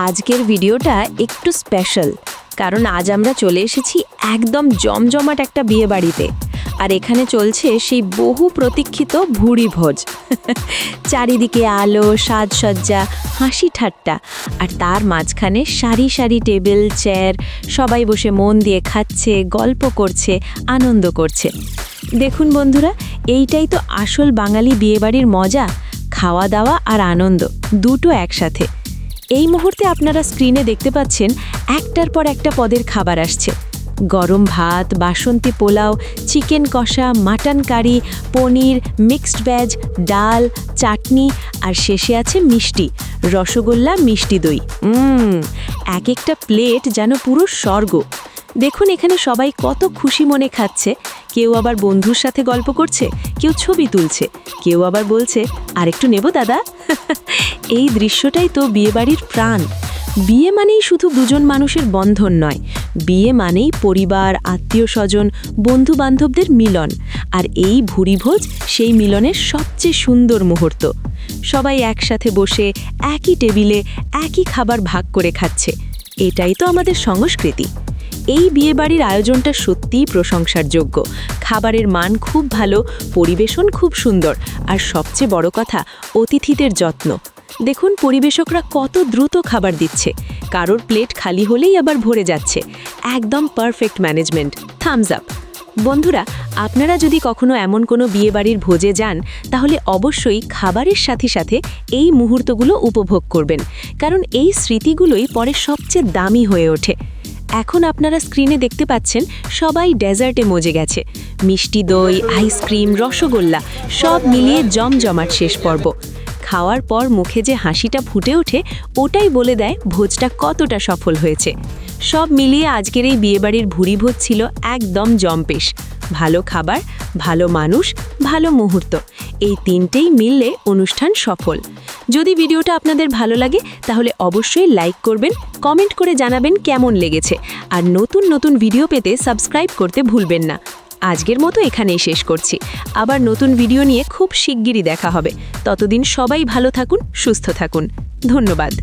আজকের ভিডিওটা একটু স্পেশাল, কারণ আজ আমরা চলে এসেছি একদম জমজমাট একটা বিয়ে বাড়িতে। আর এখানে চলছে সেই বহু প্রতীক্ষিত ভুরি ভোজ। চারিদিকে আলো, সাজসজ্জা, হাসি ঠাট্টা, আর তার মাঝখানে সারি সারি টেবিল চেয়ার, সবাই বসে মন দিয়ে খাচ্ছে, গল্প করছে, আনন্দ করছে। দেখুন বন্ধুরা, এইটাই তো আসল বাঙালি বিয়েবাড়ির মজা, খাওয়া দাওয়া আর আনন্দ দুটো একসাথে। এই মুহূর্তে আপনারা স্ক্রিনে দেখতে পাচ্ছেন একটার পর একটা পদের খাবার আসছে। গরম ভাত, বাসন্তী পোলাও, চিকেন কষা, মাটন কারি, পনির, মিক্সড ভেজ, ডাল, চাটনি, আর শেষে আছে মিষ্টি, রসগোল্লা, মিষ্টি দই। এক একটা প্লেট যেন পুরো স্বর্গ। দেখুন এখানে সবাই কত খুশি মনে খাচ্ছে। কেউ আবার বন্ধুর সাথে গল্প করছে, কেউ ছবি তুলছে, কেউ আবার বলছে আরেকটু নেব দাদা। এই দৃশ্যটাই তো বিয়েবাড়ির প্রাণ। বিয়ে মানেই শুধু দুজন মানুষের বন্ধন নয়, বিয়ে মানেই পরিবার, আত্মীয় স্বজন, বন্ধু বান্ধবদের মিলন। আর এই ভুরিভোজ সেই মিলনের সবচেয়ে সুন্দর মুহূর্ত। সবাই একসাথে বসে একই টেবিলে একই খাবার ভাগ করে খাচ্ছে। এটাই তো আমাদের সংস্কৃতি। এই বিয়েবাড়ির আয়োজনটা সত্যিই প্রশংসার যোগ্য। খাবারের মান খুব ভালো, পরিবেশন খুব সুন্দর, আর সবচেয়ে বড় কথা অতিথিদের যত্ন। দেখুন পরিবেশকরা কত দ্রুত খাবার দিচ্ছে, কারোর প্লেট খালি হলেই আবার ভরে যাচ্ছে। একদম পারফেক্ট ম্যানেজমেন্ট, থামস আপ। বন্ধুরা, আপনারা যদি কখনো এমন কোনো বিয়েবাড়ির ভোজে যান, তাহলে অবশ্যই খাবারের সাথে সাথে এই মুহূর্তগুলো উপভোগ করবেন, কারণ এই স্মৃতিগুলোই পরে সবচেয়ে দামি হয়ে ওঠে। এখন আপনারা স্ক্রিনে দেখতে পাচ্ছেন সবাই ডেজার্টে মজে গেছে। মিষ্টি দই, আইসক্রিম, রসগোল্লা সব মিলিয়ে জমজমাট শেষ পর্ব। খাওয়ার পর মুখে যে হাসিটা ফুটে ওঠে, ওটাই বলে দেয় ভোজটা কতটা সফল হয়েছে। সব মিলিয়ে আজকের এই বিয়েবাড়ির ভুরিভোজ ছিল একদম জম্পেশ। ভালো খাবার, ভালো মানুষ, ভালো মুহূর্ত, এই তিনটেই মিললে অনুষ্ঠান সফল। যদি ভিডিওটা আপনাদের ভালো লাগে তাহলে অবশ্যই লাইক করবেন, কমেন্ট করে জানাবেন কেমন লেগেছে, আর নতুন নতুন ভিডিও পেতে সাবস্ক্রাইব করতে ভুলবেন না। আজকের মতো এখানেই শেষ করছি। আবার নতুন ভিডিও নিয়ে খুব শিগগিরই দেখা হবে। ততদিন সবাই ভালো থাকুন, সুস্থ থাকুন। ধন্যবাদ।